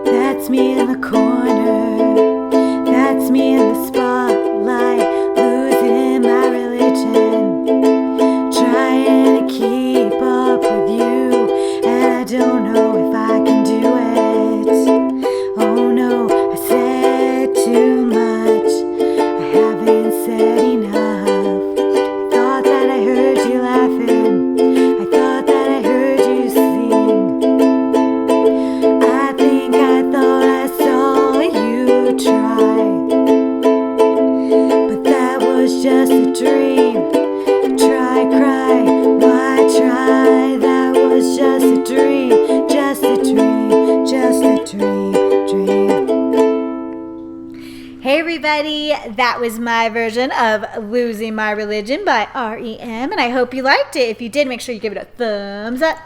That's me in the corner. That's me in the spotlight, losing my religion, trying to keep up with you, and I don't know if I can do it. Oh no, I said too much. I haven't said enough. I thought that I heard you laughing. I thought that I heard you sing. I think I thought I saw you try, but that was just a dream. Try, cry, why try? That was just a dream, just a dream, just a dream, dream. Hey everybody, that was my version of Losing My Religion by R.E.M. and I hope you liked it. If you did, make sure you give it a thumbs up.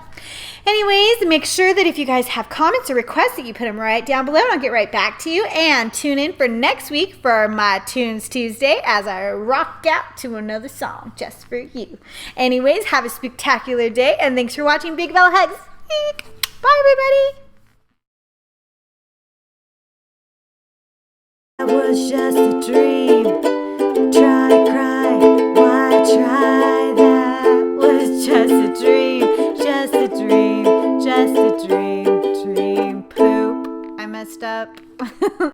Anyways, make sure that if you guys have comments or requests that you put them right down below and I'll get right back to you. And tune in for next week for my Tunes Tuesday as I rock out to another song just for you. Anyways, have a spectacular day and thanks for watching. Big Bella Hugs. Bye everybody. That was just a dream. Try, cry, why try? That was just a dream, just a dream, just a dream, dream poop. I messed up.